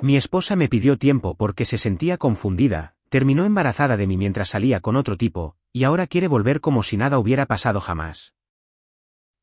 Mi esposa me pidió tiempo porque se sentía confundida, terminó embarazada de mí mientras salía con otro tipo, y ahora quiere volver como si nada hubiera pasado jamás.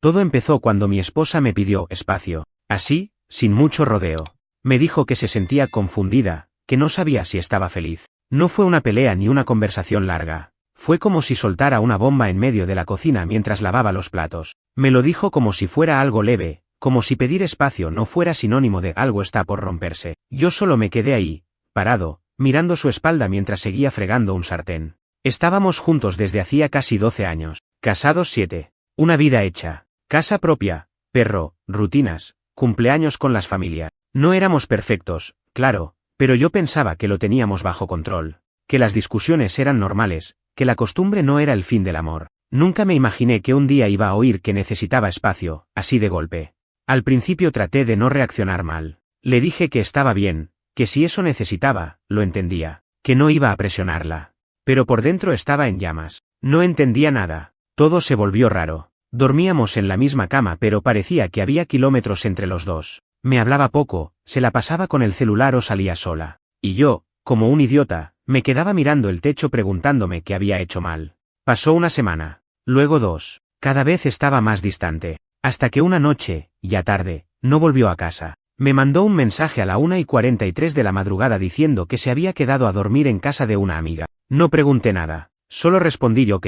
Todo empezó cuando mi esposa me pidió espacio, así, sin mucho rodeo. Me dijo que se sentía confundida, que no sabía si estaba feliz. No fue una pelea ni una conversación larga. Fue como si soltara una bomba en medio de la cocina mientras lavaba los platos. Me lo dijo como si fuera algo leve, como si pedir espacio no fuera sinónimo de algo está por romperse. Yo solo me quedé ahí, parado, mirando su espalda mientras seguía fregando un sartén. Estábamos juntos desde hacía casi 12 años, casados 7. Una vida hecha, casa propia, perro, rutinas, cumpleaños con las familias. No éramos perfectos, claro, pero yo pensaba que lo teníamos bajo control, que las discusiones eran normales, que la costumbre no era el fin del amor. Nunca me imaginé que un día iba a oír que necesitaba espacio, así de golpe. Al principio traté de no reaccionar mal. Le dije que estaba bien, que si eso necesitaba, lo entendía, que no iba a presionarla. Pero por dentro estaba en llamas. No entendía nada. Todo se volvió raro. Dormíamos en la misma cama pero parecía que había kilómetros entre los dos. Me hablaba poco, se la pasaba con el celular o salía sola. Y yo, como un idiota, me quedaba mirando el techo preguntándome qué había hecho mal. Pasó una semana, luego 2. Cada vez estaba más distante. Hasta que una noche, ya tarde, no volvió a casa. Me mandó un mensaje a la 1:43 de la madrugada diciendo que se había quedado a dormir en casa de una amiga. No pregunté nada, solo respondí ok.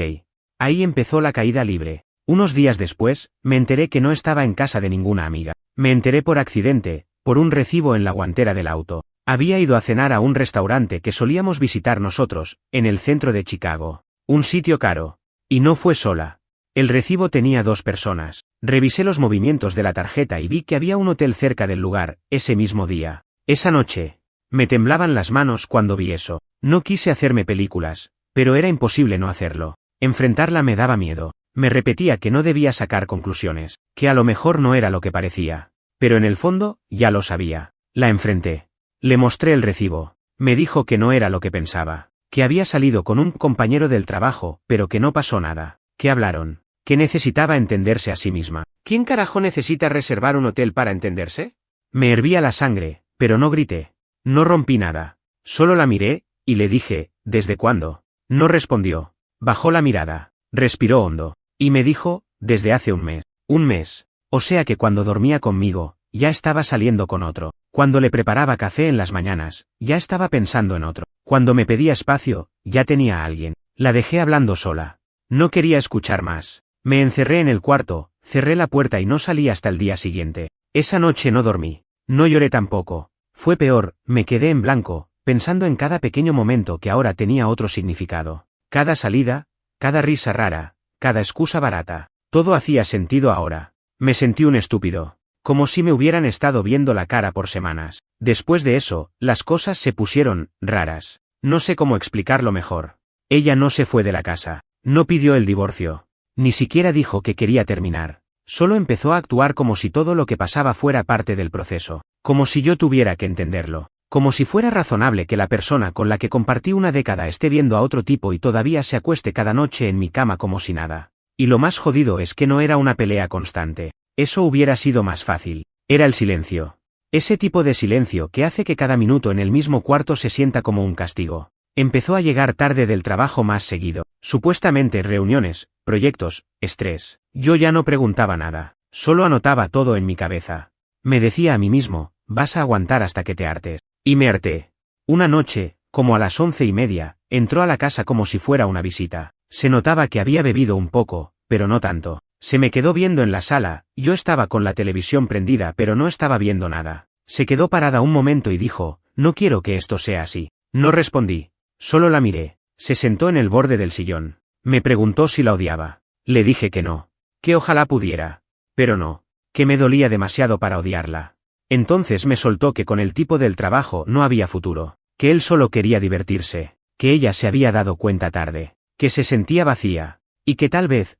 Ahí empezó la caída libre. Unos días después, me enteré que no estaba en casa de ninguna amiga. Me enteré por accidente, por un recibo en la guantera del auto. Había ido a cenar a un restaurante que solíamos visitar nosotros, en el centro de Chicago. Un sitio caro. Y no fue sola. El recibo tenía 2 personas. Revisé los movimientos de la tarjeta y vi que había un hotel cerca del lugar, ese mismo día. Esa noche. Me temblaban las manos cuando vi eso. No quise hacerme películas, pero era imposible no hacerlo. Enfrentarla me daba miedo. Me repetía que no debía sacar conclusiones, que a lo mejor no era lo que parecía. Pero en el fondo, ya lo sabía. La enfrenté. Le mostré el recibo. Me dijo que no era lo que pensaba, que había salido con un compañero del trabajo, pero que no pasó nada, que hablaron, que necesitaba entenderse a sí misma. ¿Quién carajo necesita reservar un hotel para entenderse? Me hervía la sangre, pero no grité. No rompí nada. Solo la miré, y le dije, ¿desde cuándo? No respondió. Bajó la mirada, respiró hondo, y me dijo, desde hace un mes. Un mes. O sea que cuando dormía conmigo, ya estaba saliendo con otro. Cuando le preparaba café en las mañanas, ya estaba pensando en otro. Cuando me pedía espacio, ya tenía a alguien. La dejé hablando sola. No quería escuchar más. Me encerré en el cuarto, cerré la puerta y no salí hasta el día siguiente. Esa noche no dormí. No lloré tampoco. Fue peor, me quedé en blanco, pensando en cada pequeño momento que ahora tenía otro significado. Cada salida, cada risa rara, cada excusa barata. Todo hacía sentido ahora. Me sentí un estúpido. Como si me hubieran estado viendo la cara por semanas. Después de eso, las cosas se pusieron raras. No sé cómo explicarlo mejor. Ella no se fue de la casa. No pidió el divorcio. Ni siquiera dijo que quería terminar. Solo empezó a actuar como si todo lo que pasaba fuera parte del proceso. Como si yo tuviera que entenderlo. Como si fuera razonable que la persona con la que compartí una década esté viendo a otro tipo y todavía se acueste cada noche en mi cama como si nada. Y lo más jodido es que no era una pelea constante. Eso hubiera sido más fácil. Era el silencio. Ese tipo de silencio que hace que cada minuto en el mismo cuarto se sienta como un castigo. Empezó a llegar tarde del trabajo más seguido. Supuestamente reuniones, proyectos, estrés. Yo ya no preguntaba nada. Solo anotaba todo en mi cabeza. Me decía a mí mismo, vas a aguantar hasta que te hartes. Y me harté. Una noche, como a las 11:30, entró a la casa como si fuera una visita. Se notaba que había bebido un poco, pero no tanto. Se me quedó viendo en la sala, yo estaba con la televisión prendida pero no estaba viendo nada. Se quedó parada un momento y dijo, no quiero que esto sea así. No respondí. Solo la miré. Se sentó en el borde del sillón. Me preguntó si la odiaba. Le dije que no. Que ojalá pudiera. Pero no. Que me dolía demasiado para odiarla. Entonces me soltó que con el tipo del trabajo no había futuro. Que él solo quería divertirse. Que ella se había dado cuenta tarde. Que se sentía vacía. Y que tal vez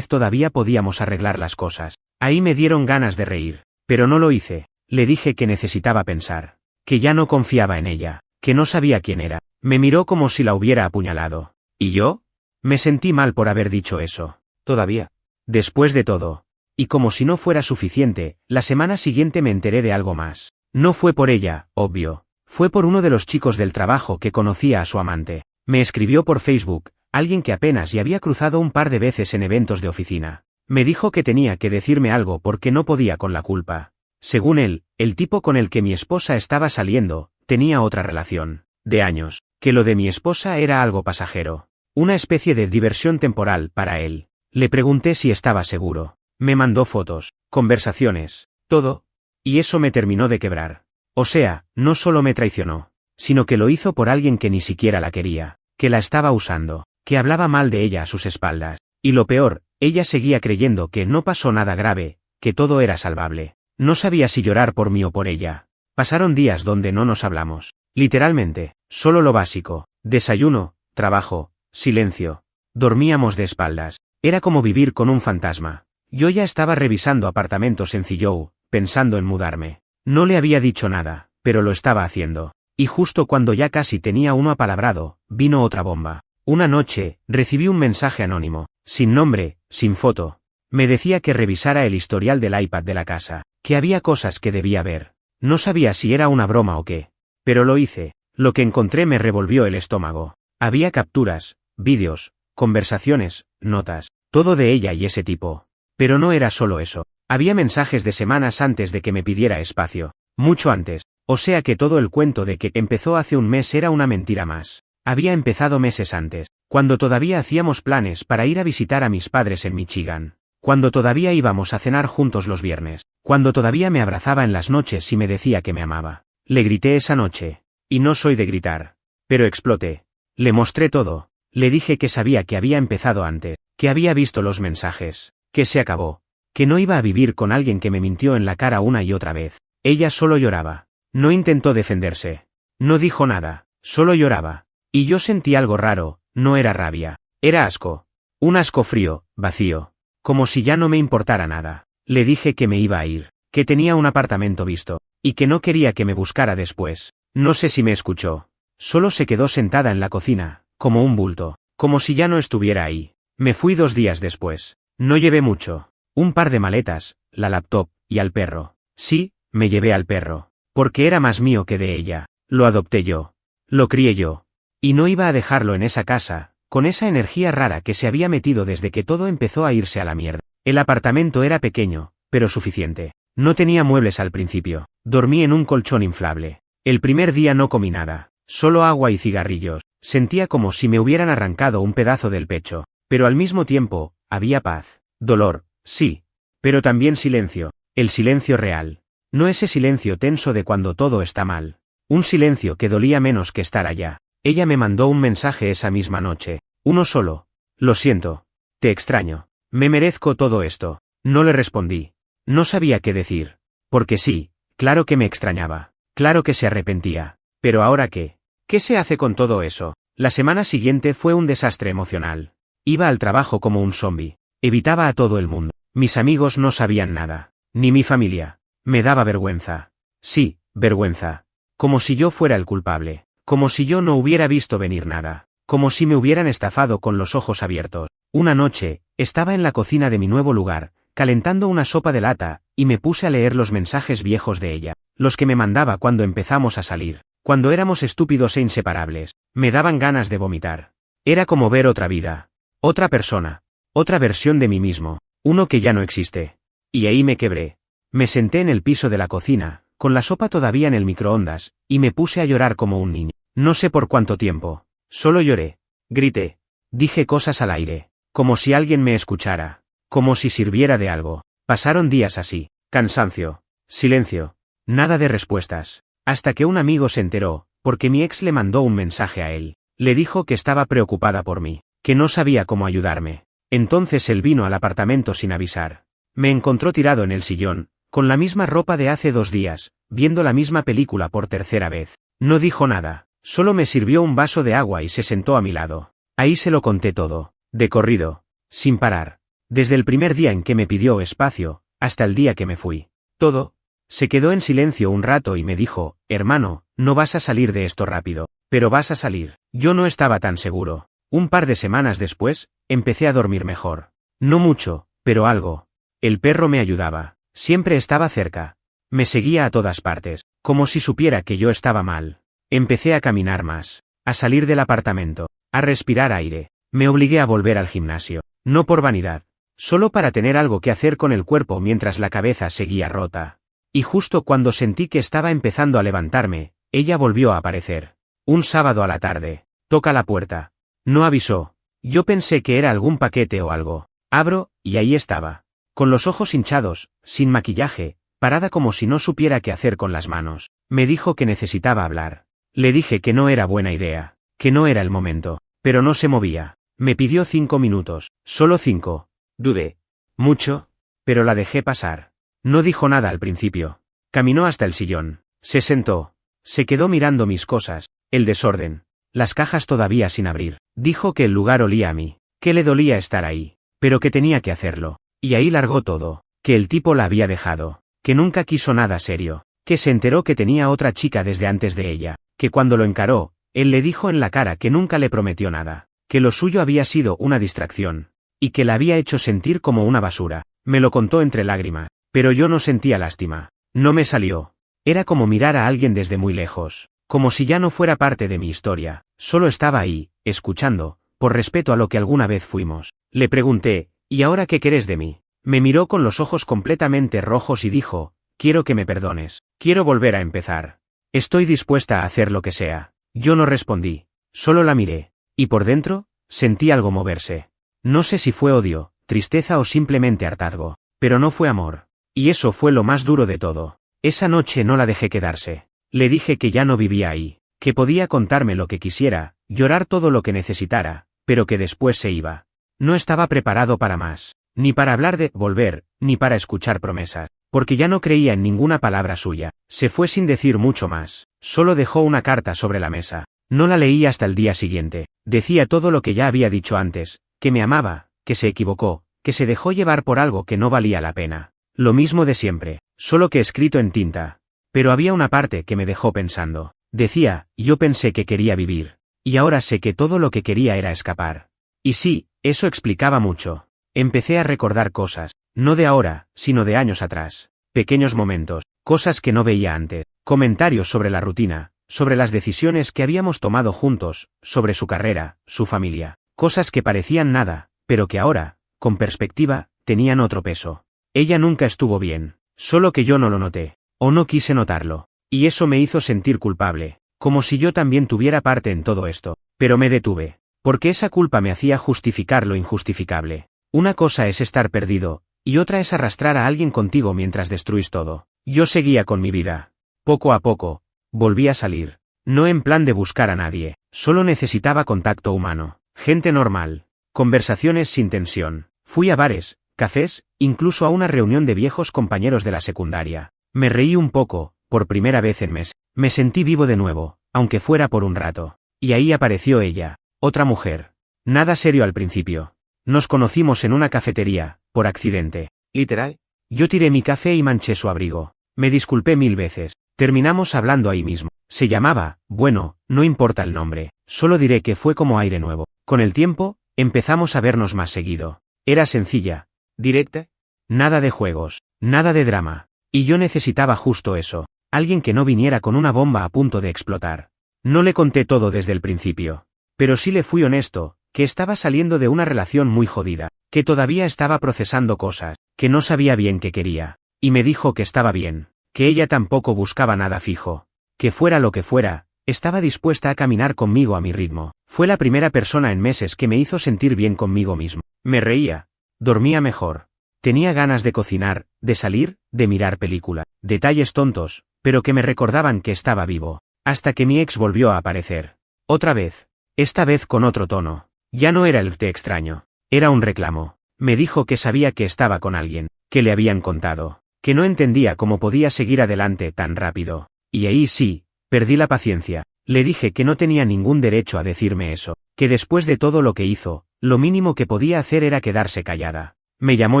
todavía podíamos arreglar las cosas. Ahí me dieron ganas de reír. Pero no lo hice. Le dije que necesitaba pensar. Que ya no confiaba en ella. Que no sabía quién era. Me miró como si la hubiera apuñalado. ¿Y yo? Me sentí mal por haber dicho eso. Todavía. Después de todo. Y como si no fuera suficiente, la semana siguiente me enteré de algo más. No fue por ella, obvio. Fue por uno de los chicos del trabajo que conocía a su amante. Me escribió por Facebook, alguien que apenas y había cruzado un par de veces en eventos de oficina. Me dijo que tenía que decirme algo porque no podía con la culpa. Según él, el tipo con el que mi esposa estaba saliendo, tenía otra relación, de años, que lo de mi esposa era algo pasajero. Una especie de diversión temporal para él. Le pregunté si estaba seguro. Me mandó fotos, conversaciones, todo, y eso me terminó de quebrar. O sea, no solo me traicionó, sino que lo hizo por alguien que ni siquiera la quería, que la estaba usando, que hablaba mal de ella a sus espaldas. Y lo peor, ella seguía creyendo que no pasó nada grave, que todo era salvable. No sabía si llorar por mí o por ella. Pasaron días donde no nos hablamos. Literalmente, solo lo básico, desayuno, trabajo, silencio. Dormíamos de espaldas. Era como vivir con un fantasma. Yo ya estaba revisando apartamentos en Zillow, pensando en mudarme. No le había dicho nada, pero lo estaba haciendo. Y justo cuando ya casi tenía uno apalabrado, vino otra bomba. Una noche, recibí un mensaje anónimo, sin nombre, sin foto. Me decía que revisara el historial del iPad de la casa, que había cosas que debía ver. No sabía si era una broma o qué. Pero lo hice. Lo que encontré me revolvió el estómago. Había capturas, vídeos, conversaciones, notas, todo de ella y ese tipo. Pero no era solo eso. Había mensajes de semanas antes de que me pidiera espacio. Mucho antes. O sea que todo el cuento de que empezó hace un mes era una mentira más. Había empezado meses antes, cuando todavía hacíamos planes para ir a visitar a mis padres en Michigan. Cuando todavía íbamos a cenar juntos los viernes. Cuando todavía me abrazaba en las noches y me decía que me amaba. Le grité esa noche. Y no soy de gritar. Pero exploté. Le mostré todo. Le dije que sabía que había empezado antes, que había visto los mensajes, que se acabó, que no iba a vivir con alguien que me mintió en la cara una y otra vez. Ella solo lloraba. No intentó defenderse. No dijo nada, solo lloraba. Y yo sentí algo raro, no era rabia, era asco. Un asco frío, vacío. Como si ya no me importara nada. Le dije que me iba a ir, que tenía un apartamento visto, y que no quería que me buscara después. No sé si me escuchó. Solo se quedó sentada en la cocina, como un bulto, como si ya no estuviera ahí. Me fui 2 días después. No llevé mucho. Un par de maletas, la laptop, y al perro. Sí, me llevé al perro. Porque era más mío que de ella. Lo adopté yo. Lo crié yo. Y no iba a dejarlo en esa casa, con esa energía rara que se había metido desde que todo empezó a irse a la mierda. El apartamento era pequeño, pero suficiente. No tenía muebles al principio. Dormí en un colchón inflable. El primer día no comí nada. Solo agua y cigarrillos. Sentía como si me hubieran arrancado un pedazo del pecho. Pero al mismo tiempo, había paz. Dolor, sí. Pero también silencio. El silencio real. No ese silencio tenso de cuando todo está mal. Un silencio que dolía menos que estar allá. Ella me mandó un mensaje esa misma noche. Uno solo. Lo siento. Te extraño. Me merezco todo esto. No le respondí. No sabía qué decir. Porque sí, claro que me extrañaba. Claro que se arrepentía. Pero ahora qué. ¿Qué se hace con todo eso? La semana siguiente fue un desastre emocional. Iba al trabajo como un zombi. Evitaba a todo el mundo. Mis amigos no sabían nada. Ni mi familia. Me daba vergüenza. Sí, vergüenza. Como si yo fuera el culpable. Como si yo no hubiera visto venir nada. Como si me hubieran estafado con los ojos abiertos. Una noche, estaba en la cocina de mi nuevo lugar, calentando una sopa de lata, y me puse a leer los mensajes viejos de ella. Los que me mandaba cuando empezamos a salir. Cuando éramos estúpidos e inseparables. Me daban ganas de vomitar. Era como ver otra vida. Otra persona. Otra versión de mí mismo. Uno que ya no existe. Y ahí me quebré. Me senté en el piso de la cocina, con la sopa todavía en el microondas, y me puse a llorar como un niño. No sé por cuánto tiempo. Solo lloré. Grité. Dije cosas al aire. Como si alguien me escuchara. Como si sirviera de algo. Pasaron días así. Cansancio. Silencio. Nada de respuestas. Hasta que un amigo se enteró, porque mi ex le mandó un mensaje a él. Le dijo que estaba preocupada por mí, que no sabía cómo ayudarme. Entonces él vino al apartamento sin avisar. Me encontró tirado en el sillón, con la misma ropa de hace 2 días, viendo la misma película por tercera vez. No dijo nada, solo me sirvió un vaso de agua y se sentó a mi lado. Ahí se lo conté todo, de corrido, sin parar. Desde el primer día en que me pidió espacio, hasta el día que me fui. Todo. Se quedó en silencio un rato y me dijo, hermano, no vas a salir de esto rápido, pero vas a salir. Yo no estaba tan seguro. Un par de semanas después, empecé a dormir mejor. No mucho, pero algo. El perro me ayudaba. Siempre estaba cerca. Me seguía a todas partes. como si supiera que yo estaba mal. Empecé a caminar más, a salir del apartamento, a respirar aire. Me obligué a volver al gimnasio, no por vanidad, solo para tener algo que hacer con el cuerpo mientras la cabeza seguía rota. Y justo cuando sentí que estaba empezando a levantarme, ella volvió a aparecer. Un sábado a la tarde. Toca la puerta. No avisó. Yo pensé que era algún paquete o algo. Abro, y ahí estaba. Con los ojos hinchados, sin maquillaje, parada como si no supiera qué hacer con las manos. Me dijo que necesitaba hablar. Le dije que no era buena idea, que no era el momento, pero no se movía. Me pidió 5 minutos, solo 5. Dudé. ¿Mucho? Pero la dejé pasar. No dijo nada al principio. Caminó hasta el sillón. Se sentó. Se quedó mirando mis cosas, el desorden, las cajas todavía sin abrir. Dijo que el lugar olía a mí, que le dolía estar ahí, pero que tenía que hacerlo. Y ahí largó todo, que el tipo la había dejado, que nunca quiso nada serio, que se enteró que tenía otra chica desde antes de ella, que cuando lo encaró, él le dijo en la cara que nunca le prometió nada, que lo suyo había sido una distracción, y que la había hecho sentir como una basura. Me lo contó entre lágrimas, pero yo no sentía lástima. No me salió. Era como mirar a alguien desde muy lejos, como si ya no fuera parte de mi historia, solo estaba ahí, escuchando, por respeto a lo que alguna vez fuimos. Le pregunté, ¿y ahora qué querés de mí? Me miró con los ojos completamente rojos y dijo, quiero que me perdones, quiero volver a empezar. Estoy dispuesta a hacer lo que sea. Yo no respondí, solo la miré, y por dentro, sentí algo moverse. No sé si fue odio, tristeza o simplemente hartazgo, pero no fue amor. Y eso fue lo más duro de todo. Esa noche no la dejé quedarse. Le dije que ya no vivía ahí, que podía contarme lo que quisiera, llorar todo lo que necesitara, pero que después se iba. No estaba preparado para más, ni para hablar de volver, ni para escuchar promesas, porque ya no creía en ninguna palabra suya. Se fue sin decir mucho más, solo dejó una carta sobre la mesa. No la leí hasta el día siguiente. Decía todo lo que ya había dicho antes, que me amaba, que se equivocó, que se dejó llevar por algo que no valía la pena. Lo mismo de siempre, solo que escrito en tinta. Pero había una parte que me dejó pensando. Decía, yo pensé que quería vivir, y ahora sé que todo lo que quería era escapar. Y sí, eso explicaba mucho. Empecé a recordar cosas, no de ahora, sino de años atrás. Pequeños momentos, cosas que no veía antes, comentarios sobre la rutina, sobre las decisiones que habíamos tomado juntos, sobre su carrera, su familia, cosas que parecían nada, pero que ahora, con perspectiva, tenían otro peso. Ella nunca estuvo bien, solo que yo no lo noté, o no quise notarlo, y eso me hizo sentir culpable, como si yo también tuviera parte en todo esto, pero me detuve, porque esa culpa me hacía justificar lo injustificable. Una cosa es estar perdido, y otra es arrastrar a alguien contigo mientras destruís todo. Yo seguía con mi vida. Poco a poco, volví a salir, no en plan de buscar a nadie, solo necesitaba contacto humano, gente normal, conversaciones sin tensión. Fui a bares, cafés, incluso a una reunión de viejos compañeros de la secundaria. Me reí un poco, por primera vez en meses. Me sentí vivo de nuevo, aunque fuera por un rato. Y ahí apareció ella, otra mujer. Nada serio al principio. Nos conocimos en una cafetería, por accidente. Literal. Yo tiré mi café y manché su abrigo. Me disculpé 1000 veces. Terminamos hablando ahí mismo. Se llamaba, bueno, no importa el nombre, solo diré que fue como aire nuevo. Con el tiempo, empezamos a vernos más seguido. Era sencilla, directa, nada de juegos, nada de drama. Y yo necesitaba justo eso, alguien que no viniera con una bomba a punto de explotar. No le conté todo desde el principio, pero sí le fui honesto, que estaba saliendo de una relación muy jodida, que todavía estaba procesando cosas, que no sabía bien qué quería, y me dijo que estaba bien, que ella tampoco buscaba nada fijo, que fuera lo que fuera, estaba dispuesta a caminar conmigo a mi ritmo. Fue la primera persona en meses que me hizo sentir bien conmigo mismo. Me reía, dormía mejor, tenía ganas de cocinar, de salir, de mirar película, detalles tontos, pero que me recordaban que estaba vivo, hasta que mi ex volvió a aparecer. Otra vez, esta vez con otro tono. Ya no era el té extraño, era un reclamo. Me dijo que sabía que estaba con alguien, que le habían contado, que no entendía cómo podía seguir adelante tan rápido. Y ahí sí, perdí la paciencia. Le dije que no tenía ningún derecho a decirme eso, que después de todo lo que hizo, lo mínimo que podía hacer era quedarse callada. Me llamó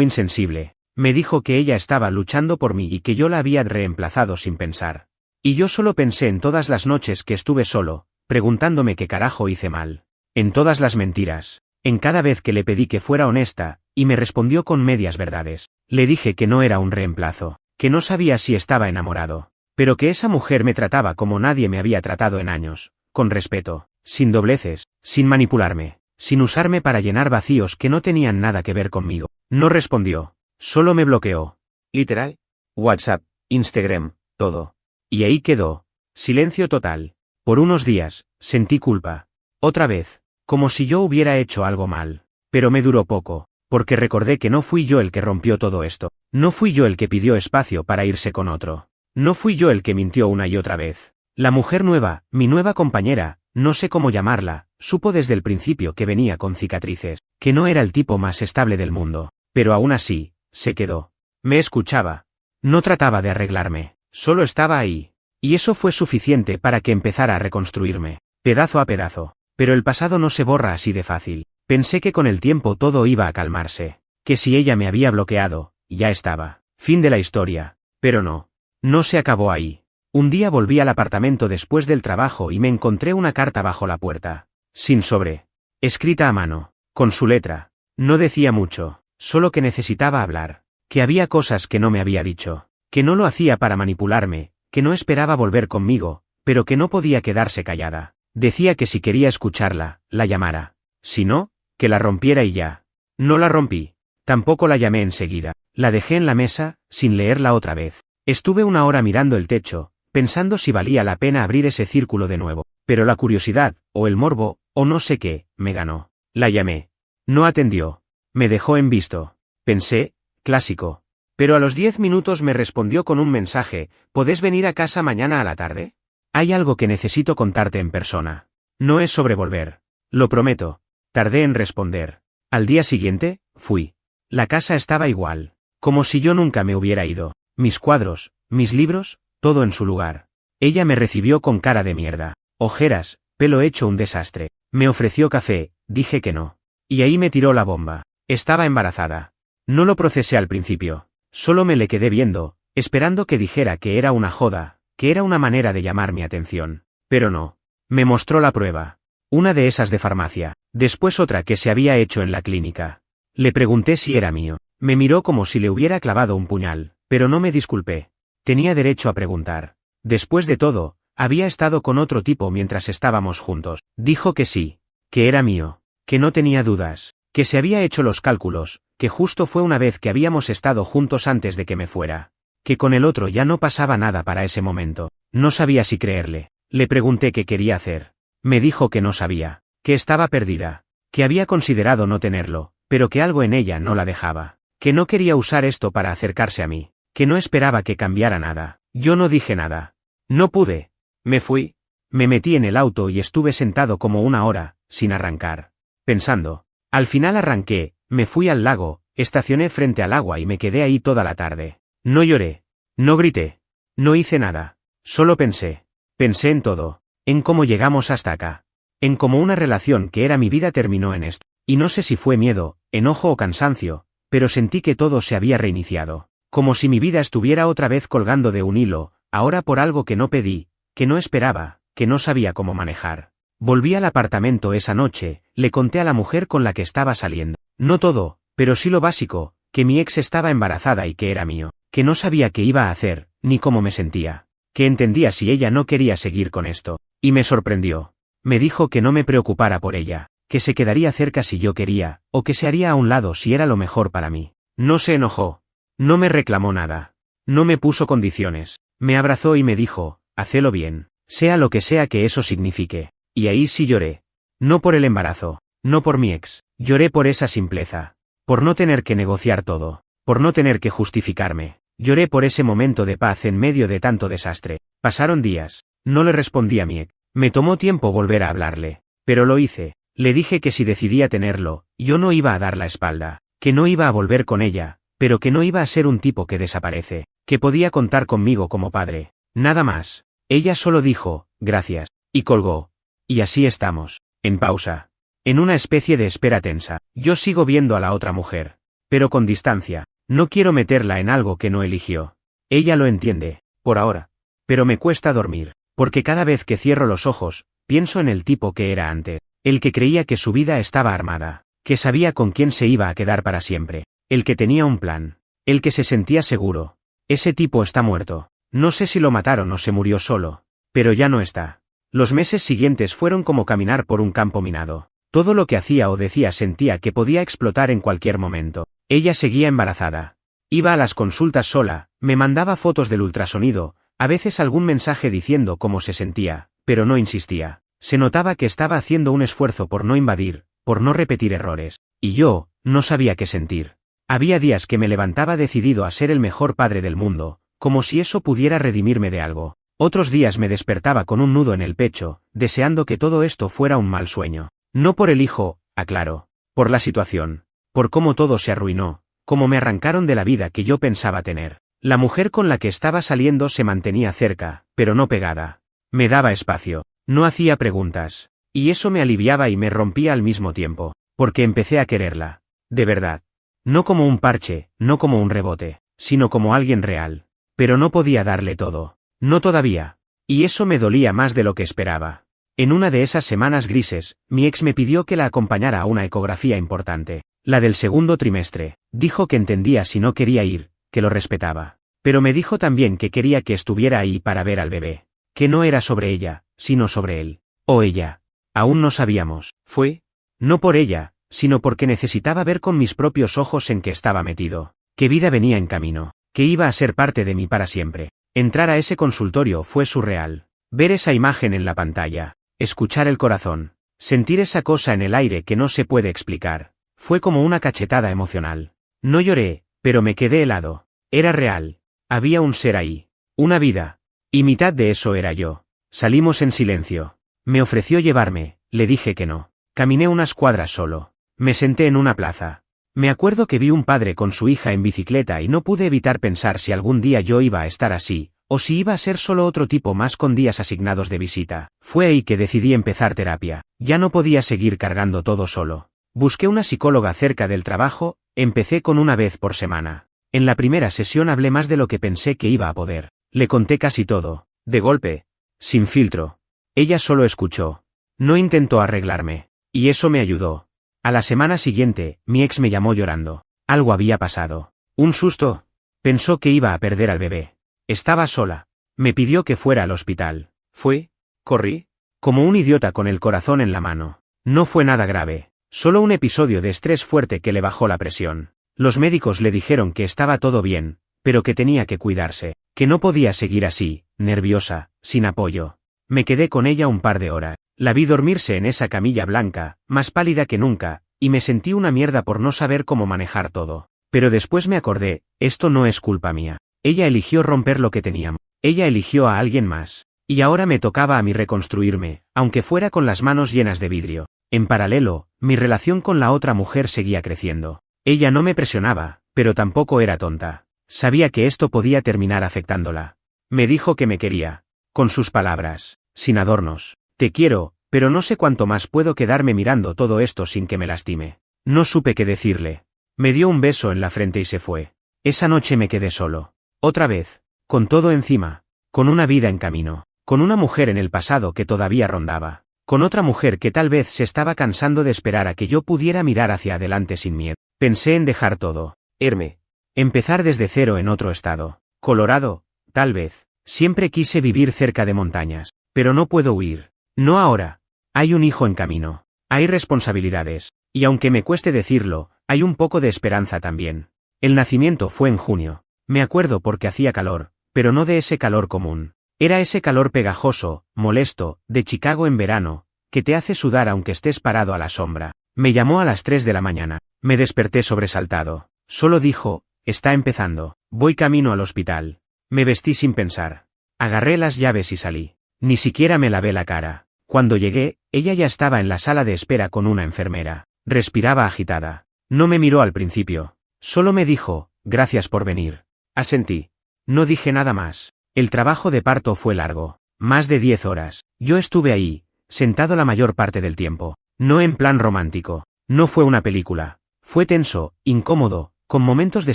insensible. Me dijo que ella estaba luchando por mí y que yo la había reemplazado sin pensar. Y yo solo pensé en todas las noches que estuve solo, preguntándome qué carajo hice mal. En todas las mentiras, en cada vez que le pedí que fuera honesta, y me respondió con medias verdades. Le dije que no era un reemplazo, que no sabía si estaba enamorado, Pero que esa mujer me trataba como nadie me había tratado en años, con respeto, sin dobleces, sin manipularme, sin usarme para llenar vacíos que no tenían nada que ver conmigo. No respondió, solo me bloqueó. Literal. WhatsApp, Instagram, todo. Y ahí quedó. Silencio total. Por unos días, sentí culpa. Otra vez, como si yo hubiera hecho algo mal. Pero me duró poco, porque recordé que no fui yo el que rompió todo esto. No fui yo el que pidió espacio para irse con otro. No fui yo el que mintió una y otra vez. La mujer nueva, mi nueva compañera, no sé cómo llamarla, supo desde el principio que venía con cicatrices, que no era el tipo más estable del mundo, pero aún así, se quedó. Me escuchaba. No trataba de arreglarme, solo estaba ahí. Y eso fue suficiente para que empezara a reconstruirme, pedazo a pedazo. Pero el pasado no se borra así de fácil. Pensé que con el tiempo todo iba a calmarse, que si ella me había bloqueado, ya estaba. Fin de la historia. Pero no. No se acabó ahí. Un día volví al apartamento después del trabajo y me encontré una carta bajo la puerta. Sin sobre. Escrita a mano. Con su letra. No decía mucho, solo que necesitaba hablar. Que había cosas que no me había dicho. Que no lo hacía para manipularme, que no esperaba volver conmigo, pero que no podía quedarse callada. Decía que si quería escucharla, la llamara. Si no, que la rompiera y ya. No la rompí. Tampoco la llamé enseguida. La dejé en la mesa, sin leerla otra vez. Estuve una hora mirando el techo, pensando si valía la pena abrir ese círculo de nuevo. Pero la curiosidad, o el morbo, o no sé qué, me ganó. La llamé. No atendió. Me dejó en visto. Pensé, clásico. Pero a los 10 minutos me respondió con un mensaje: ¿podés venir a casa mañana a la tarde? Hay algo que necesito contarte en persona. No es sobre volver. Lo prometo. Tardé en responder. Al día siguiente, fui. La casa estaba igual. Como si yo nunca me hubiera ido. Mis cuadros, mis libros, todo en su lugar. Ella me recibió con cara de mierda. Ojeras, pelo hecho un desastre. Me ofreció café, dije que no. Y ahí me tiró la bomba. Estaba embarazada. No lo procesé al principio. Solo me le quedé viendo, esperando que dijera que era una joda, que era una manera de llamar mi atención. Pero no. Me mostró la prueba. Una de esas de farmacia. Después otra que se había hecho en la clínica. Le pregunté si era mío. Me miró como si le hubiera clavado un puñal, pero no me disculpé. Tenía derecho a preguntar. Después de todo, había estado con otro tipo mientras estábamos juntos. Dijo que sí, que era mío, que no tenía dudas, que se había hecho los cálculos, que justo fue una vez que habíamos estado juntos antes de que me fuera. Que con el otro ya no pasaba nada para ese momento. No sabía si creerle. Le pregunté qué quería hacer. Me dijo que no sabía, que estaba perdida, que había considerado no tenerlo, pero que algo en ella no la dejaba, que no quería usar esto para acercarse a mí, que no esperaba que cambiara nada. Yo no dije nada. No pude. Me fui. Me metí en el auto y estuve sentado como una hora, sin arrancar. Pensando. Al final arranqué, me fui al lago, estacioné frente al agua y me quedé ahí toda la tarde. No lloré. No grité. No hice nada. Solo pensé. Pensé en todo. En cómo llegamos hasta acá. En cómo una relación que era mi vida terminó en esto. Y no sé si fue miedo, enojo o cansancio, pero sentí que todo se había reiniciado. Como si mi vida estuviera otra vez colgando de un hilo, ahora por algo que no pedí, que no esperaba, que no sabía cómo manejar. Volví al apartamento esa noche, le conté a la mujer con la que estaba saliendo. No todo, pero sí lo básico, que mi ex estaba embarazada y que era mío, que no sabía qué iba a hacer, ni cómo me sentía, que entendía si ella no quería seguir con esto. Y me sorprendió. Me dijo que no me preocupara por ella, que se quedaría cerca si yo quería, o que se haría a un lado si era lo mejor para mí. No se enojó. No me reclamó nada. No me puso condiciones. Me abrazó y me dijo: hacelo bien, sea lo que sea que eso signifique. Y ahí sí lloré. No por el embarazo, no por mi ex, lloré por esa simpleza. Por no tener que negociar todo, por no tener que justificarme. Lloré por ese momento de paz en medio de tanto desastre. Pasaron días. No le respondí a mi ex. Me tomó tiempo volver a hablarle. Pero lo hice. Le dije que si decidía tenerlo, yo no iba a dar la espalda, que no iba a volver con ella, pero que no iba a ser un tipo que desaparece, que podía contar conmigo como padre. Nada más. Ella solo dijo: gracias, y colgó. Y así estamos, en pausa. En una especie de espera tensa. Yo sigo viendo a la otra mujer. Pero con distancia. No quiero meterla en algo que no eligió. Ella lo entiende, por ahora. Pero me cuesta dormir, porque cada vez que cierro los ojos, pienso en el tipo que era antes. El que creía que su vida estaba armada, que sabía con quién se iba a quedar para siempre. El que tenía un plan. El que se sentía seguro. Ese tipo está muerto. No sé si lo mataron o se murió solo. Pero ya no está. Los meses siguientes fueron como caminar por un campo minado. Todo lo que hacía o decía sentía que podía explotar en cualquier momento. Ella seguía embarazada. Iba a las consultas sola, me mandaba fotos del ultrasonido, a veces algún mensaje diciendo cómo se sentía, pero no insistía. Se notaba que estaba haciendo un esfuerzo por no invadir, por no repetir errores. Y yo, no sabía qué sentir. Había días que me levantaba decidido a ser el mejor padre del mundo, como si eso pudiera redimirme de algo. Otros días me despertaba con un nudo en el pecho, deseando que todo esto fuera un mal sueño. No por el hijo, aclaro. Por la situación. Por cómo todo se arruinó, cómo me arrancaron de la vida que yo pensaba tener. La mujer con la que estaba saliendo se mantenía cerca, pero no pegada. Me daba espacio. No hacía preguntas. Y eso me aliviaba y me rompía al mismo tiempo. Porque empecé a quererla. De verdad. No como un parche, no como un rebote, sino como alguien real. Pero no podía darle todo. No todavía. Y eso me dolía más de lo que esperaba. En una de esas semanas grises, mi ex me pidió que la acompañara a una ecografía importante. La del segundo trimestre. Dijo que entendía si no quería ir, que lo respetaba. Pero me dijo también que quería que estuviera ahí para ver al bebé. Que no era sobre ella, sino sobre él. O ella. Aún no sabíamos. Fue. No por ella, sino porque necesitaba ver con mis propios ojos en qué estaba metido. Qué vida venía en camino. Que iba a ser parte de mí para siempre. Entrar a ese consultorio fue surreal. Ver esa imagen en la pantalla. Escuchar el corazón. Sentir esa cosa en el aire que no se puede explicar. Fue como una cachetada emocional. No lloré, pero me quedé helado. Era real. Había un ser ahí. Una vida. Y mitad de eso era yo. Salimos en silencio. Me ofreció llevarme, le dije que no. Caminé unas cuadras solo. Me senté en una plaza. Me acuerdo que vi un padre con su hija en bicicleta y no pude evitar pensar si algún día yo iba a estar así, o si iba a ser solo otro tipo más con días asignados de visita. Fue ahí que decidí empezar terapia. Ya no podía seguir cargando todo solo. Busqué una psicóloga cerca del trabajo, empecé con una vez por semana. En la primera sesión hablé más de lo que pensé que iba a poder. Le conté casi todo, de golpe, sin filtro. Ella solo escuchó. No intentó arreglarme. Y eso me ayudó. A la semana siguiente, mi ex me llamó llorando. Algo había pasado. Un susto. Pensó que iba a perder al bebé. Estaba sola. Me pidió que fuera al hospital. Fui. Corrí. Como un idiota con el corazón en la mano. No fue nada grave. Solo un episodio de estrés fuerte que le bajó la presión. Los médicos le dijeron que estaba todo bien, pero que tenía que cuidarse. Que no podía seguir así, nerviosa, sin apoyo. Me quedé con ella un par de horas. La vi dormirse en esa camilla blanca, más pálida que nunca, y me sentí una mierda por no saber cómo manejar todo. Pero después me acordé, esto no es culpa mía. Ella eligió romper lo que teníamos. Ella eligió a alguien más. Y ahora me tocaba a mí reconstruirme, aunque fuera con las manos llenas de vidrio. En paralelo, mi relación con la otra mujer seguía creciendo. Ella no me presionaba, pero tampoco era tonta. Sabía que esto podía terminar afectándola. Me dijo que me quería. Con sus palabras, sin adornos. Te quiero, pero no sé cuánto más puedo quedarme mirando todo esto sin que me lastime. No supe qué decirle. Me dio un beso en la frente y se fue. Esa noche me quedé solo. Otra vez. Con todo encima. Con una vida en camino. Con una mujer en el pasado que todavía rondaba. Con otra mujer que tal vez se estaba cansando de esperar a que yo pudiera mirar hacia adelante sin miedo. Pensé en dejar todo. Irme. Empezar desde cero en otro estado. Colorado, tal vez. Siempre quise vivir cerca de montañas. Pero no puedo huir. No ahora. Hay un hijo en camino. Hay responsabilidades. Y aunque me cueste decirlo, hay un poco de esperanza también. El nacimiento fue en junio. Me acuerdo porque hacía calor, pero no de ese calor común. Era ese calor pegajoso, molesto, de Chicago en verano, que te hace sudar aunque estés parado a la sombra. Me llamó a las 3 de la mañana. Me desperté sobresaltado. Solo dijo, está empezando. Voy camino al hospital. Me vestí sin pensar. Agarré las llaves y salí. Ni siquiera me lavé la cara. Cuando llegué, ella ya estaba en la sala de espera con una enfermera. Respiraba agitada. No me miró al principio. Solo me dijo, gracias por venir. Asentí. No dije nada más. El trabajo de parto fue largo. Más de 10 horas. Yo estuve ahí, sentado la mayor parte del tiempo. No en plan romántico. No fue una película. Fue tenso, incómodo, con momentos de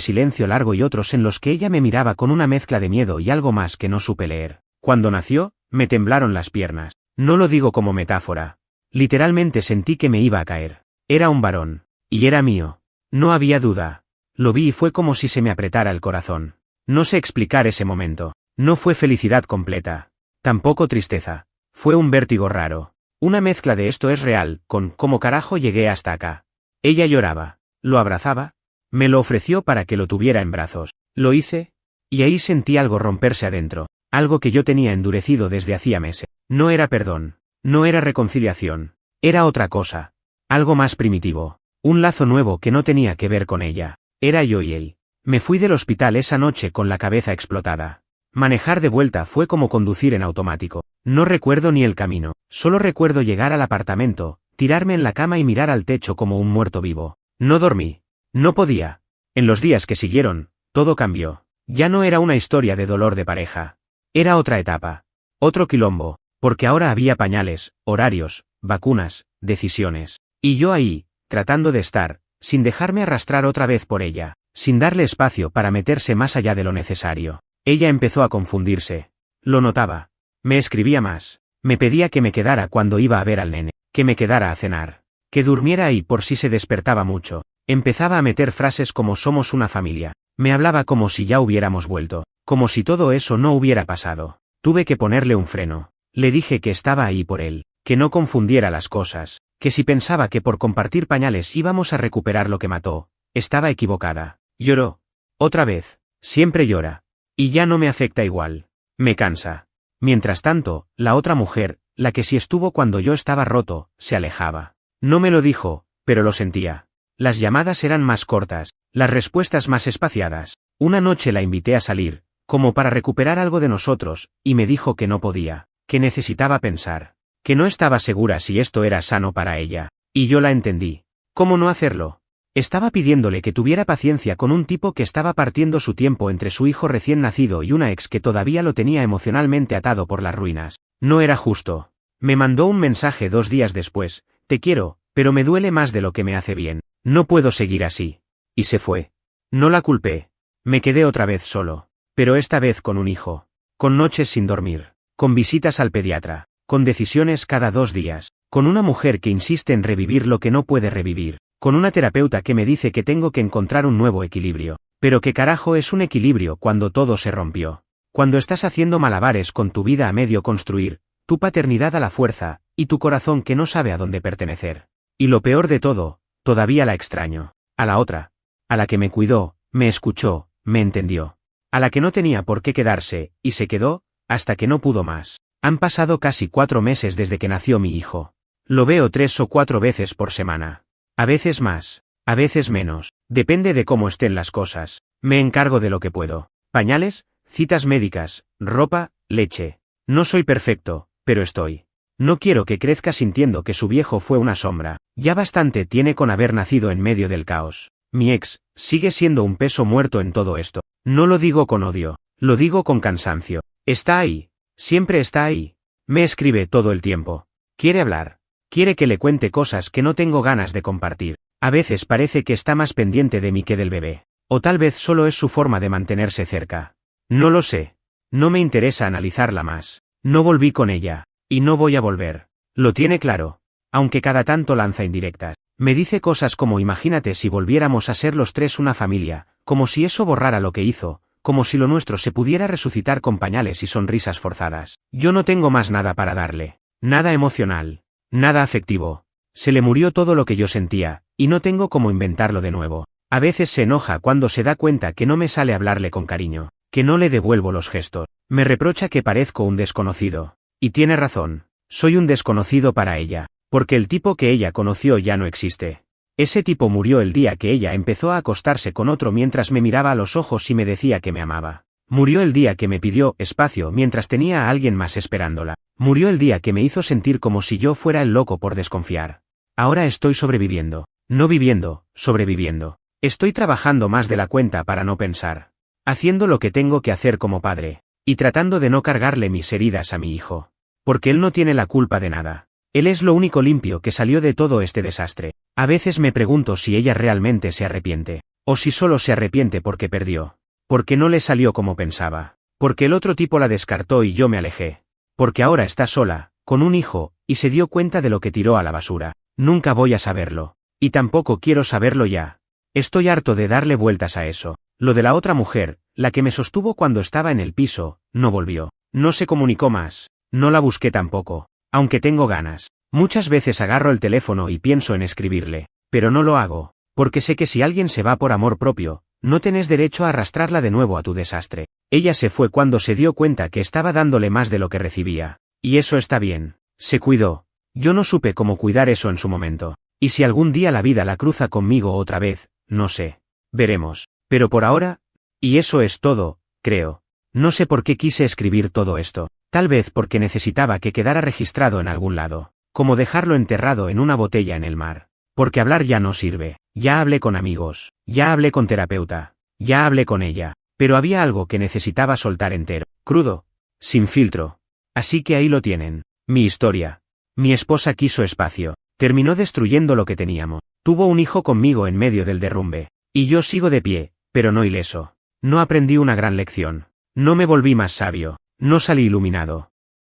silencio largo y otros en los que ella me miraba con una mezcla de miedo y algo más que no supe leer. Cuando nació, me temblaron las piernas. No lo digo como metáfora. Literalmente sentí que me iba a caer. Era un varón. Y era mío. No había duda. Lo vi y fue como si se me apretara el corazón. No sé explicar ese momento. No fue felicidad completa. Tampoco tristeza. Fue un vértigo raro. Una mezcla de esto es real, con ¿cómo carajo llegué hasta acá? Ella lloraba. Lo abrazaba. Me lo ofreció para que lo tuviera en brazos. Lo hice. Y ahí sentí algo romperse adentro. Algo que yo tenía endurecido desde hacía meses. No era perdón. No era reconciliación. Era otra cosa. Algo más primitivo. Un lazo nuevo que no tenía que ver con ella. Era yo y él. Me fui del hospital esa noche con la cabeza explotada. Manejar de vuelta fue como conducir en automático. No recuerdo ni el camino. Solo recuerdo llegar al apartamento, tirarme en la cama y mirar al techo como un muerto vivo. No dormí. No podía. En los días que siguieron, todo cambió. Ya no era una historia de dolor de pareja. Era otra etapa. Otro quilombo, porque ahora había pañales, horarios, vacunas, decisiones. Y yo ahí, tratando de estar, sin dejarme arrastrar otra vez por ella, sin darle espacio para meterse más allá de lo necesario. Ella empezó a confundirse. Lo notaba. Me escribía más. Me pedía que me quedara cuando iba a ver al nene, que me quedara a cenar, que durmiera ahí por si se despertaba mucho. Empezaba a meter frases como somos una familia. Me hablaba como si ya hubiéramos vuelto, como si todo eso no hubiera pasado. Tuve que ponerle un freno. Le dije que estaba ahí por él, que no confundiera las cosas, que si pensaba que por compartir pañales íbamos a recuperar lo que mató, estaba equivocada. Lloró. Otra vez. Siempre llora. Y ya no me afecta igual. Me cansa. Mientras tanto, la otra mujer, la que sí estuvo cuando yo estaba roto, se alejaba. No me lo dijo, pero lo sentía. Las llamadas eran más cortas, las respuestas más espaciadas. Una noche la invité a salir, como para recuperar algo de nosotros, y me dijo que no podía, que necesitaba pensar, que no estaba segura si esto era sano para ella. Y yo la entendí. ¿Cómo no hacerlo? Estaba pidiéndole que tuviera paciencia con un tipo que estaba partiendo su tiempo entre su hijo recién nacido y una ex que todavía lo tenía emocionalmente atado por las ruinas. No era justo. Me mandó un mensaje 2 días después, te quiero, pero me duele más de lo que me hace bien. No puedo seguir así. Y se fue. No la culpé. Me quedé otra vez solo. Pero esta vez con un hijo. Con noches sin dormir. Con visitas al pediatra. Con decisiones cada 2 días. Con una mujer que insiste en revivir lo que no puede revivir. Con una terapeuta que me dice que tengo que encontrar un nuevo equilibrio. Pero ¿qué carajo es un equilibrio cuando todo se rompió? Cuando estás haciendo malabares con tu vida a medio construir, tu paternidad a la fuerza, y tu corazón que no sabe a dónde pertenecer. Y lo peor de todo, todavía la extraño. A la otra. A la que me cuidó, me escuchó, me entendió. A la que no tenía por qué quedarse, y se quedó, hasta que no pudo más. Han pasado casi 4 meses desde que nació mi hijo. Lo veo 3 o 4 veces por semana. A veces más, a veces menos, depende de cómo estén las cosas. Me encargo de lo que puedo. Pañales, citas médicas, ropa, leche. No soy perfecto, pero estoy. No quiero que crezca sintiendo que su viejo fue una sombra. Ya bastante tiene con haber nacido en medio del caos. Mi ex sigue siendo un peso muerto en todo esto. No lo digo con odio, lo digo con cansancio. Está ahí. Siempre está ahí. Me escribe todo el tiempo. Quiere hablar. Quiere que le cuente cosas que no tengo ganas de compartir. A veces parece que está más pendiente de mí que del bebé. O tal vez solo es su forma de mantenerse cerca. No lo sé. No me interesa analizarla más. No volví con ella. Y no voy a volver. Lo tiene claro. Aunque cada tanto lanza indirectas. Me dice cosas como imagínate si volviéramos a ser los 3 una familia, como si eso borrara lo que hizo, como si lo nuestro se pudiera resucitar con pañales y sonrisas forzadas. Yo no tengo más nada para darle. Nada emocional. Nada afectivo. Se le murió todo lo que yo sentía, y no tengo cómo inventarlo de nuevo. A veces se enoja cuando se da cuenta que no me sale hablarle con cariño, que no le devuelvo los gestos. Me reprocha que parezco un desconocido. Y tiene razón. Soy un desconocido para ella, porque el tipo que ella conoció ya no existe. Ese tipo murió el día que ella empezó a acostarse con otro mientras me miraba a los ojos y me decía que me amaba. Murió el día que me pidió espacio mientras tenía a alguien más esperándola. Murió el día que me hizo sentir como si yo fuera el loco por desconfiar. Ahora estoy sobreviviendo. No viviendo, sobreviviendo. Estoy trabajando más de la cuenta para no pensar. Haciendo lo que tengo que hacer como padre. Y tratando de no cargarle mis heridas a mi hijo. Porque él no tiene la culpa de nada. Él es lo único limpio que salió de todo este desastre. A veces me pregunto si ella realmente se arrepiente. O si solo se arrepiente porque perdió. Porque no le salió como pensaba. Porque el otro tipo la descartó y yo me alejé. Porque ahora está sola, con un hijo, y se dio cuenta de lo que tiró a la basura. Nunca voy a saberlo. Y tampoco quiero saberlo ya. Estoy harto de darle vueltas a eso. Lo de la otra mujer, la que me sostuvo cuando estaba en el piso, no volvió. No se comunicó más. No la busqué tampoco. Aunque tengo ganas. Muchas veces agarro el teléfono y pienso en escribirle. Pero no lo hago. Porque sé que si alguien se va por amor propio, no tenés derecho a arrastrarla de nuevo a tu desastre. Ella se fue cuando se dio cuenta que estaba dándole más de lo que recibía. Y eso está bien. Se cuidó. Yo no supe cómo cuidar eso en su momento. Y si algún día la vida la cruza conmigo otra vez, no sé. Veremos. Pero por ahora... Y eso es todo, creo. No sé por qué quise escribir todo esto. Tal vez porque necesitaba que quedara registrado en algún lado. Como dejarlo enterrado en una botella en el mar. Porque hablar ya no sirve. Ya hablé con amigos. Ya hablé con terapeuta. Ya hablé con ella. Pero había algo que necesitaba soltar entero. Crudo. Sin filtro. Así que ahí lo tienen. Mi historia. Mi esposa quiso espacio. Terminó destruyendo lo que teníamos. Tuvo un hijo conmigo en medio del derrumbe. Y yo sigo de pie, pero no ileso. No aprendí una gran lección. No me volví más sabio. No salí iluminado.